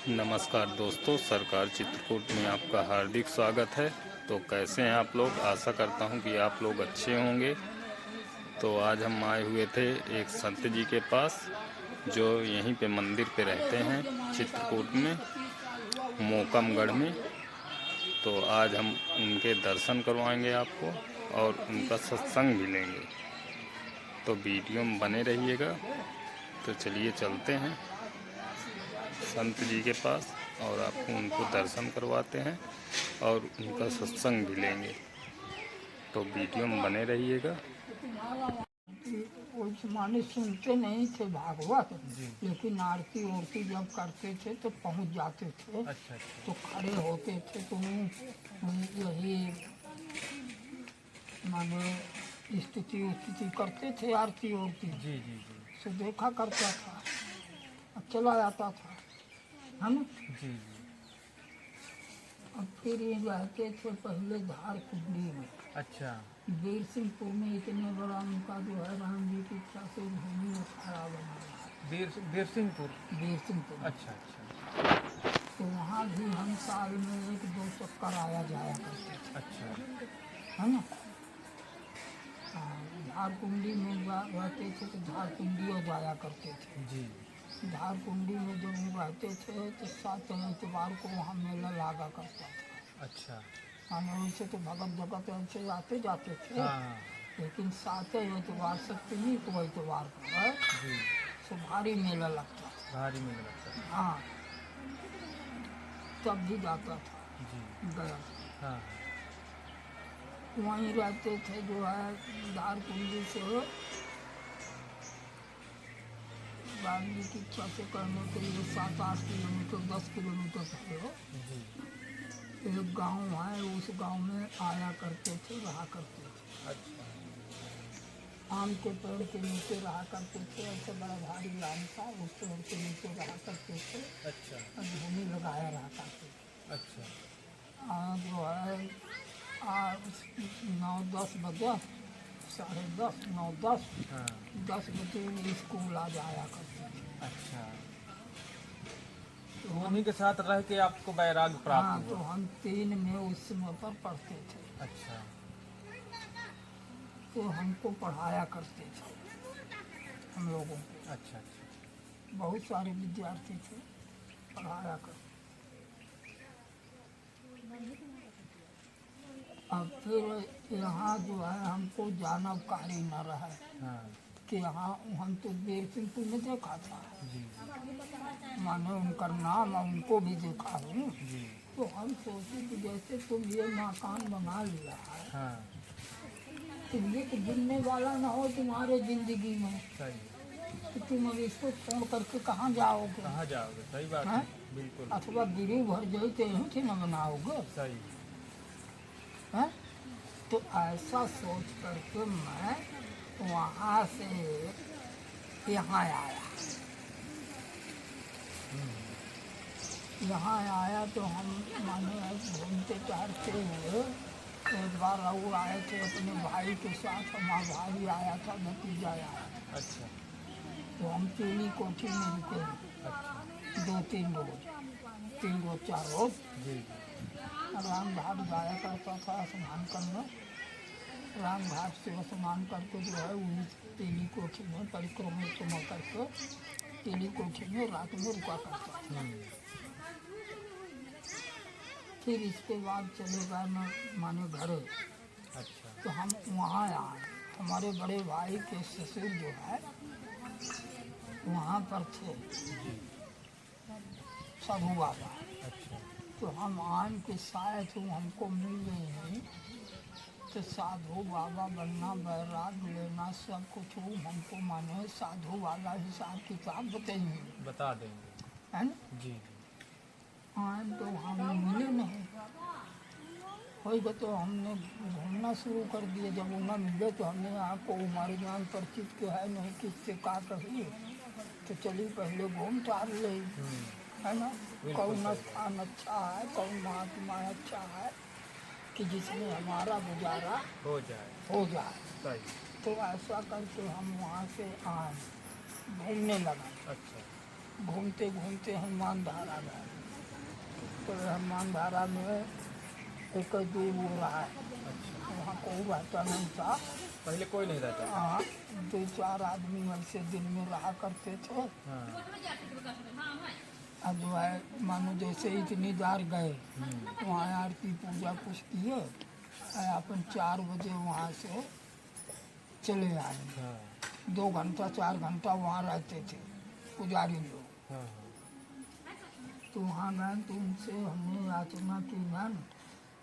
नमस्कार दोस्तों, सरकार चित्रकूट में आपका हार्दिक स्वागत है। तो कैसे हैं आप लोग? आशा करता हूं कि आप लोग अच्छे होंगे। तो आज हम आए हुए थे एक संत जी के पास, जो यहीं पे मंदिर पे रहते हैं चित्रकूट में, मोकमगढ़ में। तो आज हम उनके दर्शन करवाएंगे आपको और उनका सत्संग भी लेंगे। तो वीडियो में बने रहिएगा। तो चलिए चलते हैं संत जी के पास और आपको उनको दर्शन करवाते हैं और उनका सत्संग भी लेंगे। तो वीडियो में बने रहिएगा। कोई माने सुनते नहीं थे भागवत, लेकिन आरती उरती जब करते थे तो पहुंच जाते थे। अच्छा। तो खड़े होते थे तो यही माने स्तुति उस्तुति करते थे, आरती उरती जी जी जी से देखा करता था और चला जाता था, है ना। जी जी। अब फिर ये रहते थे पहले धार कुंडी में। अच्छा। वीर सिंहपुर में इतने बड़ा उनका जो है राम जी की इच्छा से भूमि में खड़ा बना है। वीर सिंहपुर। वीर सिंहपुर। अच्छा अच्छा। तो वहाँ भी हम साल में 1-2 चक्कर आया जाया करते थे, अच्छा। है ना। झारकुंडी में रहते थे तो झारकुंडी जाया करते थे। जी। झारकुंडी में जब हम रहते थे तो 7 एतवार को वहाँ मेला लगा करता था। अच्छा। माने वैसे तो भगत जगत ऐसे आते जाते थे, हाँ। लेकिन 7 एतवार सप्तमी को एतवार को है जी। तो भारी मेला लगता था। भारी मेला लगता है। हाँ, तब भी जाता था, जी। गया। हाँ। वहीं रहते थे जो है झारकुंडी से गांधी की इच्छा से करने के लिए 7-8 किलोमीटर 10 किलोमीटर पहले जी। एक गांव है, उस गांव में आया करते थे, रहा करते थे। अच्छा। आम के पेड़ के नीचे रहा करते थे। ऐसे बड़ा भारी आम था, उस पेड़ के नीचे रहा करते थे अच्छा। और भूमि लगाया रहा करते थे। अच्छा। जो है 9-10 बजे, 10:30, 9-10, हाँ। 10 बजे स्कूल आ जाया करते थे। अच्छा। तो उन्हीं के साथ रह के आपको वैराग्य हाँ, प्राप्त तो हुआ। हम 3 में उस समय पर पढ़ते थे। अच्छा। तो हमको पढ़ाया करते थे, हम लोगों को। अच्छा अच्छा। बहुत सारे विद्यार्थी थे, पढ़ाया करते। अब फिर यहाँ जो है हमको जानकारी न रहा हाँ। कि यहाँ हम तो वीर सिंहपुर में देखा था, जी माने उनका नाम और उनको भी देखा हूँ। जी। तो हम सोचे कि जैसे तुम ये मकान बना लिया है हाँ। तो ये तो गिरने वाला ना हो तुम्हारे जिंदगी में, सही। कि तुम अब इसको छोड़ करके कहाँ जाओगे, कहाँ जाओगे? सही बात हैं? है। बिल्कुल। अथवा गिरी भर जाए तो यहीं से न बनाओगे, सही। हैं? तो ऐसा सोच करके मैं वहाँ से यहाँ आया। यहाँ आया तो हम माने घूमते टहलते हुए एक बार और आए थे अपने भाई के साथ। हमारा भाई आया था, भतीजा आया था। अच्छा। तो हम पीली कोठी में रुके अच्छा। 2-3 रोज, 3 रोज 4 रोज। जी जी। राम घाट जाया करता था स्नान करने। राम घाट से स्नान करके जो है उस पीली कोठी में परिक्रमा करके पीली कोठी में रात में रुका करता था। फिर इसके बाद चले गए माने घरे। अच्छा। तो हम वहाँ आए, हमारे बड़े भाई के ससुर जो है वहाँ पर थे, साधु बाबा। अच्छा। तो हम आए कि शायद वो हमको मिल गए हैं, तो साधु बाबा बनना, बैराग लेना, सब कुछ वो हमको माने साधु वाला हिसाब किताब बताएंगे, बता देंगे। है ना। जी। आए तो हम मिले नहीं, होगा तो हमने घूमना शुरू कर दिया। जब वो न मिले तो हमने आपको हमारे जान परिचित के है नहीं, किससे का कही, तो चलिए पहले घूम टहल ले, है ना। कौन स्थान अच्छा है, कौन महात्मा अच्छा है कि जिसमें हमारा गुजारा हो जाए। सही। तो ऐसा करके हम वहाँ से आए, घूमने लगा। अच्छा। घूमते घूमते हनुमान धारा गए। तो हनुमान धारा में एक दूर हो रहा है, अच्छा, वहाँ कोई रहता नहीं था। पहले कोई नहीं रहता था। हाँ, 2-4 आदमी ऐसे दिन में रहा करते थे। हाँ। अब जो है मानो जैसे इतनी दार गए, वहाँ आरती पूजा कुछ किए और अपन 4 बजे वहाँ से चले आए। हाँ। 2 घंटा 4 घंटा वहाँ रहते थे पुजारी लोग। हाँ। तो वहाँ गए तो उनसे हमने याचना की ना,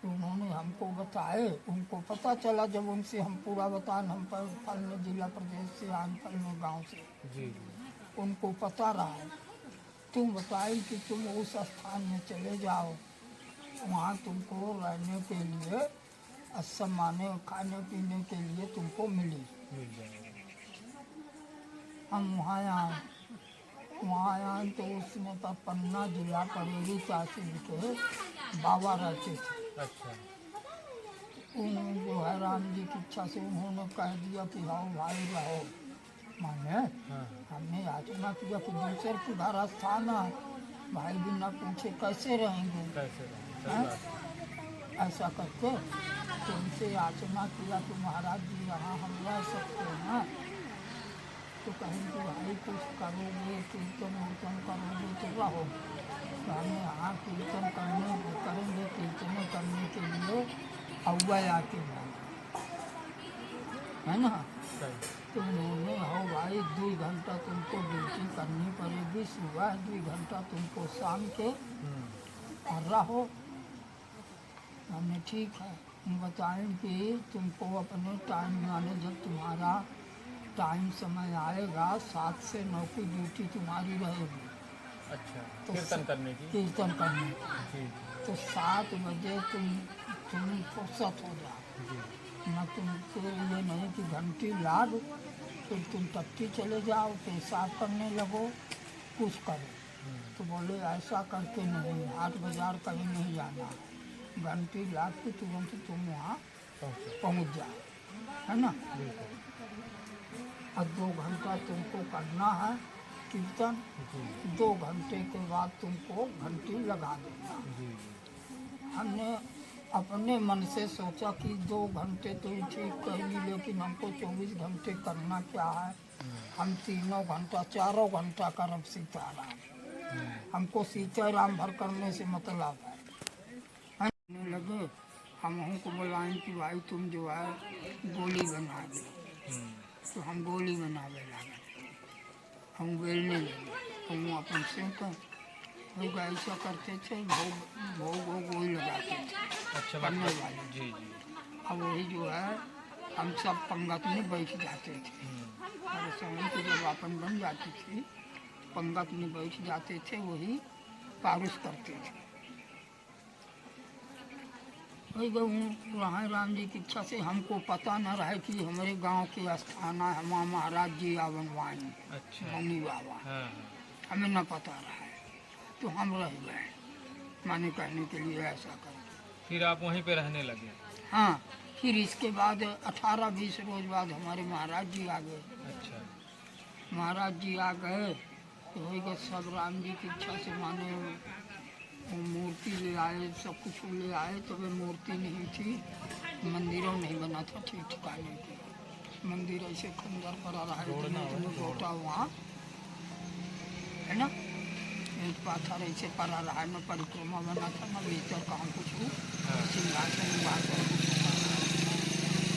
तो उन्होंने हमको बताए। उनको पता चला जब उनसे हम पूरा बताएं, हम पर फलने जिला प्रदेश से आन फलने गाँव से, जी। उनको पता रहा। तुम बताई कि तुम उस स्थान में चले जाओ, वहाँ तुमको रहने के लिए सामाने खाने पीने के लिए तुमको मिली। मिल जाएगा। हम वहाँ आए तो उसमें पर पन्ना जिला परेरी तहसील के बाबा रहते थे। अच्छा। उन्होंने जो है राम जी की इच्छा से उन्होंने कह दिया कि आओ भाई रहो। माने हाँ। हमने याचना किया कि दूसरे की घर स्थान है, भाई बिना पूछे कैसे रहेंगे। कैसे रहें? सही हाँ? बात है। ऐसा करके तो उनसे याचना किया कि महाराज जी यहाँ हम रह सकते हैं। तो कहीं कि भाई कुछ करोगे, कीर्तन वीर्तन करोगे तो रहो। तो हमने हाँ कीर्तन करेंगे, कीर्तन करने के लिए अव्वय आके है ना। सही। तो उन्होंने हो भाई 2 घंटा तुमको ड्यूटी करनी पड़ेगी, सुबह 2 घंटा तुमको शाम के, और रहो। हमने ठीक है। हम बताएं कि तुमको अपने टाइम माने जब तुम्हारा टाइम समय आएगा 7 से 9 की ड्यूटी तुम्हारी रहेगी। अच्छा, तो कीर्तन करने की। कीर्तन करने की। जी। तो 7 बजे तुम फुर्सत हो जाओ। जी। न तुमको ये नहीं कि घंटी लाग फिर तुम टट्टी चले जाओ, पेशाब करने लगो, कुछ करो। तो बोले ऐसा करके नहीं, हाट बाजार कहीं नहीं जाना, घंटी लाग के तुरंत तुम वहाँ पहुँचे। पहुँच जाओ, है ना। बिल्कुल। और 2 घंटा तुमको करना है कीर्तन। जी। 2 घंटे के बाद तुमको घंटी लगा देना। जी। हमने अपने मन से सोचा कि 2 घंटे तो ठीक कहेंगी, लेकिन हमको 24 घंटे करना क्या है। हम 3 घंटा 4 घंटा करब सीताराम। हमको सीताराम भर करने से मतलब है। कहने लगे हम हमको बुलाएं कि भाई तुम जो है गोली बना दो। तो हम गोली बनावे लगे, हम बेलने लगे, हम अपन सेंक लोग ऐसा करते थे। भोग गोली लगाते थे अच्छा, करने मतलब। वाले। जी। जी। अब वही जो है हम सब पंगत में बैठ जाते थे। और समय की जब अपन बन जाती थी, पंगत में बैठ जाते थे, वही पारुस करते थे। वही वहाँ राम जी की इच्छा से हमको पता न रहे कि हमारे गांव के स्थान है, हमारा महाराज जी आवन अच्छा। मनी बाबा, हाँ। हमें न पता रहा। तो हम रह गए माने कहने के लिए ऐसा कर। फिर आप वहीं पे रहने लगे? हाँ, फिर इसके बाद 18-20 रोज बाद हमारे महाराज जी आ गए। अच्छा। महाराज जी आ गए तो वही के सब राम जी की इच्छा से माने वो मूर्ति ले आए, सब कुछ ले आए। तो वे मूर्ति नहीं थी, मंदिरों नहीं बना था ठीक ठिकाने के। मंदिर ऐसे खंडर पड़ा रहा है, गोटा वहाँ है ना, ईंट पाथर ऐसे पड़ा रहा है, न परिक्रमा बना था, न भीतर कहाँ कुछ हो, सिंहासन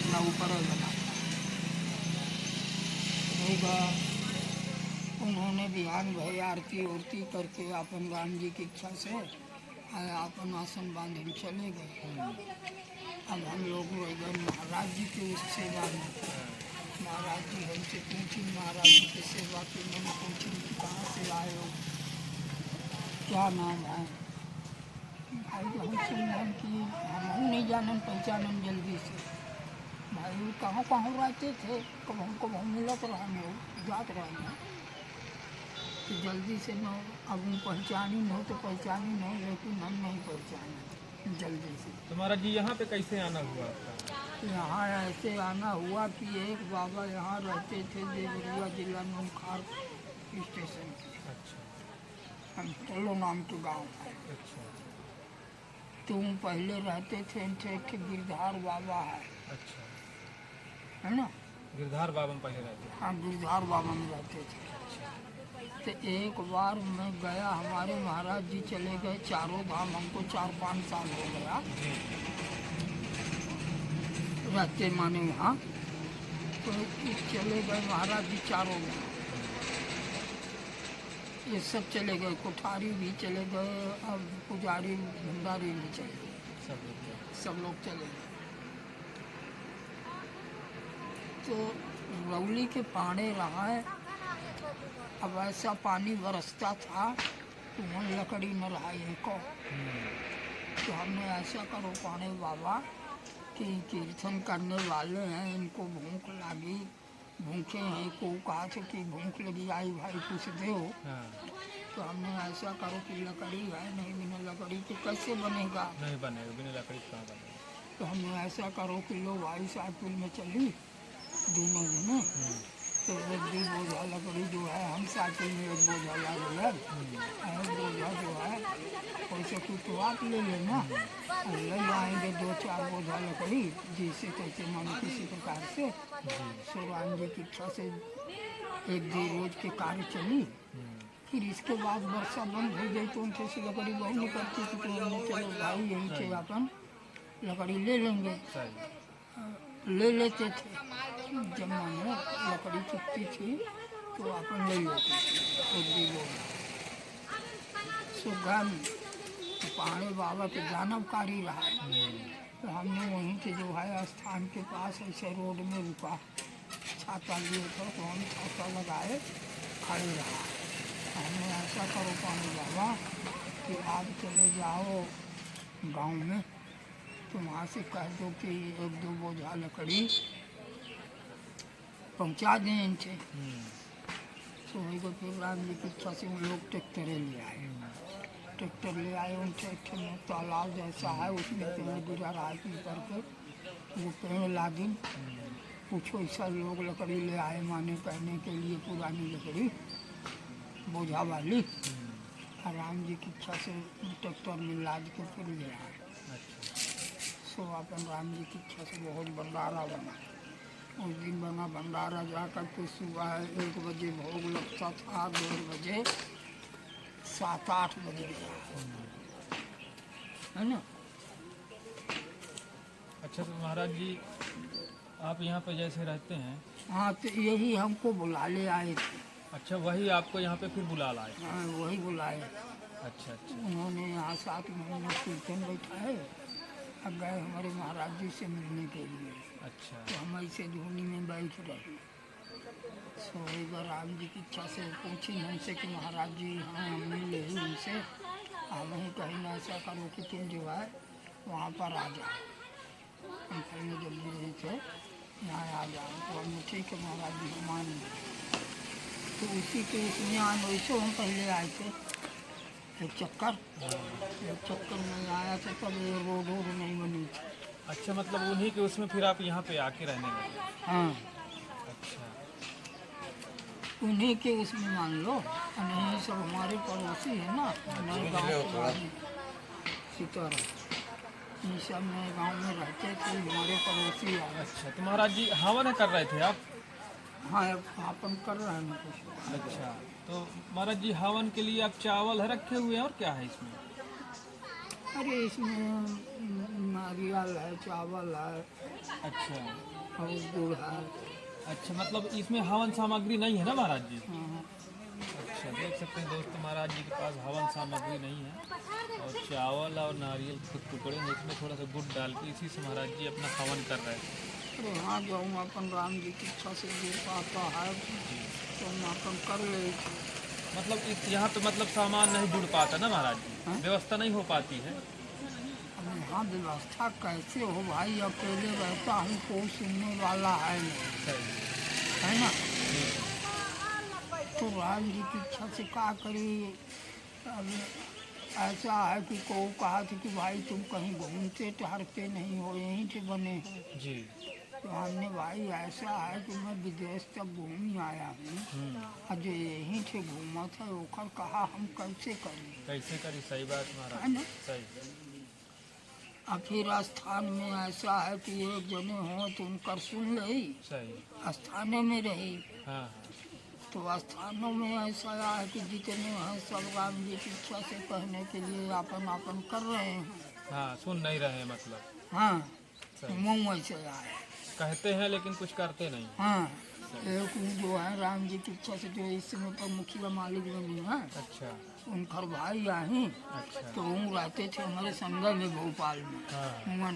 न ऊपर बना था। उन्होंने बिहान भई आरती उरती करके अपन राम जी की इच्छा से अपन आसन बांध हम चले गए। अब हम लोग रह गए महाराज जी के उस सेवा में। महाराज जी हमसे पूछी, महाराज जी की सेवा की मैंने पूछी कि कहाँ से आए हो, क्या नाम है। भाई तो हम सम्मान की हम नहीं जानन पहचानन जल्दी से। भाई कहाँ कहाँ रहते थे, कब हमको मिलत रहने हो, जात रहने तो जल्दी से न। अब हम पहचानी न तो पहचानी न, लेकिन हम नहीं पहचाने जल्दी से। तुम्हारा जी यहाँ पे कैसे आना हुआ आपका? यहाँ ऐसे आना हुआ कि एक बाबा यहाँ रहते थे, देवरिया जिला नौखार स्टेशन पे। अच्छा। हम टोलो नाम के गांव है। अच्छा तुम पहले रहते थे कि गिरधार बाबा अच्छा। है ना? गिरधार बाबा में पहले रहते थे। हाँ, गिरधार बाबा में रहते थे। तो एक बार मैं गया, हमारे महाराज जी चले गए चारों धाम, हमको 4-5 साल हो गया जी रहते माने वहाँ। तो चले गए महाराज जी चारों धाम, ये सब चले गए, कोठारी भी चले गए, अब पुजारी भंडारी भी चले गए, सब लोग थे। सब लोग चले गए। तो रौली के पानी रहा है, अब ऐसा पानी बरसता था तो वहाँ लकड़ी न रहा को। तो हमने ऐसा करो पानी बाबा कि कीर्तन करने वाले हैं, इनको भूख लगी, भूखे हैं, को कहा था कि भूख लगी आई भाई कुछ दे हो। हाँ तो हमने ऐसा करो कि लकड़ी है नहीं, बिना लकड़ी के कैसे बनेगा। नहीं बनेगा, बिना लकड़ी कहाँ बनेगा। तो हमने ऐसा करो कि लो भाई साइकिल में चली दोनों जने, तो एक दो बोझा लकड़ी जो है हम साइकिल में एक बोझा ला लिया, एक बोझा जो है वैसे कुछ तो आप ले लेना, और ले आएंगे 2-4 बोझा लकड़ी जैसे तैसे मानो किसी प्रकार से। सो राम जी की इच्छा से 1-2 रोज के कार्य चली। फिर इसके बाद वर्षा बंद हो गई तो उनके से लकड़ी बहुत निकलती थी, तो हमने चलो भाई यही से अपन लकड़ी ले लेंगे, ले लेते थे। जब मैंने लकड़ी चुपती थी तो अपन ले लेते थे, एक दो बोझा। सुगम पहाड़ी बाबा के जानवकारी रहा है। तो हमने वहीं के जो है स्थान के पास ऐसे रोड में रुका, छाता लिए थे तो हम छाता लगाए खड़े रहा। हमने ऐसा करो पानी बाबा कि आप चले जाओ गांव में, तो वहाँ से कह दो कि 1-2 बोझा लकड़ी पहुँचा दें इनसे। तो वही को फिर राम जी की इच्छा से उन लोग ट्रैक्टर ले आए, ट्रैक्टर ले आए। उन ट्रैक्टर में तालाब जैसा है, उसमें पेड़ गिरा रहा है पीपर पे, वो पेड़ लागिन कुछ ऐसा लोग लकड़ी ले आए माने कहने के लिए, पुरानी लकड़ी बोझा वाली। और राम जी की इच्छा से ट्रैक्टर में लाद के फिर ले आए। सो अपन राम जी की इच्छा से बहुत भंडारा बना। उस दिन बना भंडारा, जाकर के सुबह 1 बजे भोग लगता था, 1:30 बजे 7-8 बजे है ना। अच्छा तो महाराज जी आप यहाँ पे जैसे रहते हैं, हाँ, तो यही हमको बुला ले आए थे। अच्छा वही आपको यहाँ पे फिर बुला लाए। हाँ, वही बुलाए। अच्छा अच्छा उन्होंने यहाँ 7 महीने कीर्तन बैठाए, अब गए हमारे महाराज जी से मिलने के लिए। अच्छा तो हम ऐसे धोनी में बैठ रहे। सो एक बार राम जी की इच्छा से पूछी हमसे कि महाराज जी हाँ हम मिले ही उनसे, हम ही कहीं ना ऐसा करो कि तुम जो है वहाँ पर आ जाओ। हम कहीं जब भी रहे थे यहाँ आ जाओ, तो हमने ठीक है महाराज जी हम आएंगे। तो उसी के उसमें आए, वैसे हम पहले आए थे एक चक्कर में आया था, तब ये रोड नहीं बनी थी। अच्छा मतलब उन्हीं के उसमें फिर आप यहाँ पे आके रहने लगे। हाँ, अच्छा उन्हीं के उसमें मान लो, नहीं सब हमारे पड़ोसी है ना, हमारे गाँव के आदमी सीताराम, ये सब मेरे गाँव में रहते थे, हमारे पड़ोसी आए। अच्छा तो महाराज जी हवन कर रहे थे आप। हाँ, अपन कर रहे हैं कुछ। अच्छा तो महाराज जी हवन के लिए आप चावल है रखे हुए हैं और क्या है इसमें। अरे इसमें नारियल है, चावल है अच्छा और गुड़ है। अच्छा मतलब इसमें हवन सामग्री नहीं है ना महाराज जी। हाँ, अच्छा देख सकते हैं दोस्तों महाराज जी के पास हवन सामग्री नहीं है, और चावल और नारियल के टुकड़े हैं, इसमें थोड़ा सा गुड़ डाल के इसी से महाराज जी अपना हवन कर रहे हैं। अरे हाँ, जाऊँ अपन राम जी की इच्छा से जो पाता है तो हम अपन कर ले। मतलब इस यहाँ पे मतलब सामान नहीं जुड़ पाता ना महाराज जी, हाँ? व्यवस्था नहीं हो पाती है। अब यहाँ व्यवस्था कैसे हो भाई, अकेले रहता हूँ, कोई सुनने वाला है नहीं, सही है ना। तो राम जी की इच्छा से क्या करी। अब ऐसा है कि को कहा था कि भाई तुम कहीं घूमते टहरते नहीं हो, यहीं से बने हो, जी तो हमने भाई ऐसा है कि मैं विदेश तक घूम आया हूँ और जो यहीं से घूमा था ओकर कहा हम कैसे करें, कैसे करी, सही बात है महाराज, ना। सही। और फिर स्थान में ऐसा है कि एक जने हो तो उनकर सुन रही, सही। स्थाने में रही। हाँ तो स्थानों में ऐसा है कि जितने हैं सब राम जी की इच्छा से कहने के लिए अपन अपन कर रहे हैं। हाँ, सुन नहीं रहे मतलब। हाँ, सही। मुँह ऐसे आए, कहते हैं लेकिन कुछ करते नहीं। हाँ। एक जो है राम जी की इच्छा से जो इस समय पर मुखिया मालिक बनी है, अच्छा उनकर भाई आही अच्छा। तो वो रहते थे हमारे संगम में भोपाल में। हाँ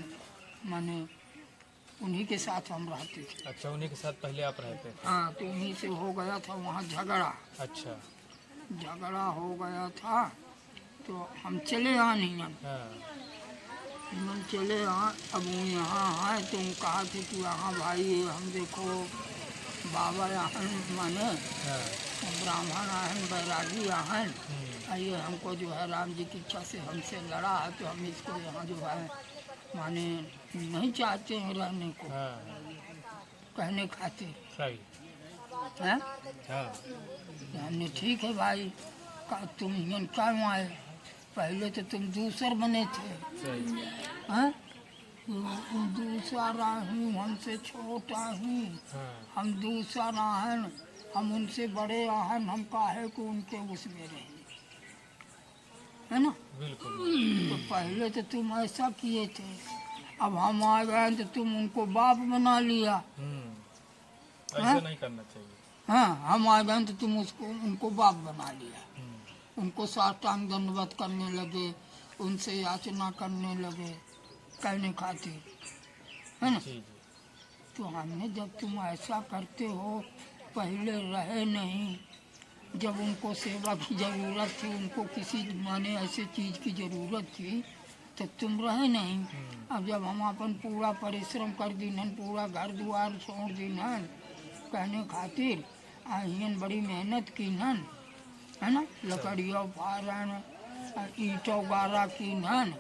माने उन्हीं के साथ हम रहते थे। अच्छा, उन्हीं के साथ पहले आप रहते थे। हाँ, तो उन्हीं से हो गया था वहाँ झगड़ा, अच्छा। झगड़ा हो गया था तो हम चले आनियन, हाँ हम चले आ। अब वो यहाँ आए तो वो कहा थे कि यहाँ भाई हम देखो बाबा आहन माने हाँ। ब्राह्मण आहन बैरागी आहन, ये हमको जो है राम जी की इच्छा से हमसे लड़ा है तो हम इसको यहाँ जो है माने नहीं चाहते हैं रहने को, हाँ कहने खातिर सही। है। हाँ तो हमने ठीक है भाई, तुम यहाँ क्यों आए, पहले तो तुम दूसर बने थे, सही। हैं। दूसरा हूँ, हमसे छोटा हूँ, हाँ हम दूसरा आहन, हम उनसे बड़े आहन, हम काहे को उनके उसमें रहे, है ना। बिल्कुल। तो पहले तो तुम ऐसा किए थे, अब हम आ गए तो तुम उनको बाप बना लिया। ऐसा नहीं करना चाहिए। हाँ, हम आ गए तो तुम उसको उनको बाप बना लिया, उनको साष्टांग दंडवत करने लगे, उनसे याचना करने लगे कहने खातिर, है ना। जी जी। तो हमने जब तुम ऐसा करते हो, पहले रहे नहीं, जब उनको सेवा की ज़रूरत थी, उनको किसी माने ऐसे चीज़ की ज़रूरत थी तो तुम रहे नहीं। अब जब हम अपन पूरा परिश्रम कर दीनन, पूरा घर द्वार छोड़ दीनन कहने खातिर, आहियन बड़ी मेहनत कीनन, है ना, लकड़ियों फारन ईंटों गारा कीनन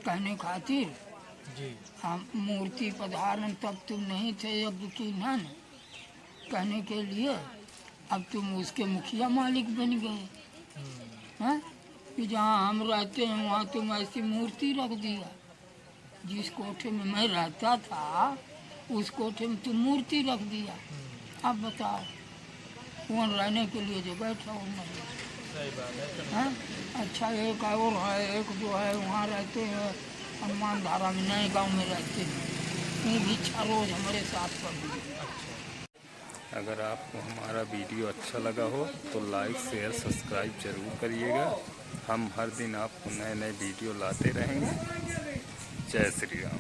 कहने खातिर, जी। हम मूर्ति पधारन तब तुम नहीं थे यज्ञ कीनन कहने के लिए, अब तुम उसके मुखिया मालिक बन गए हैं कि जहाँ हम रहते हैं वहाँ तुम ऐसी मूर्ति रख दिया। जिस कोठे में मैं रहता था उस कोठे में तुम मूर्ति रख दिया। अब बताओ वहाँ रहने के लिए जगह था और नहीं, सही बात है। हैं। अच्छा, एक और है, एक जो है वहाँ रहते हैं हनुमान धारा में, नए गांव में रहते हैं, वो भी रोज हमारे साथ पढ़। अगर आपको हमारा वीडियो अच्छा लगा हो तो लाइक शेयर सब्सक्राइब जरूर करिएगा। हम हर दिन आपको नए नए वीडियो लाते रहेंगे। जय श्री राम।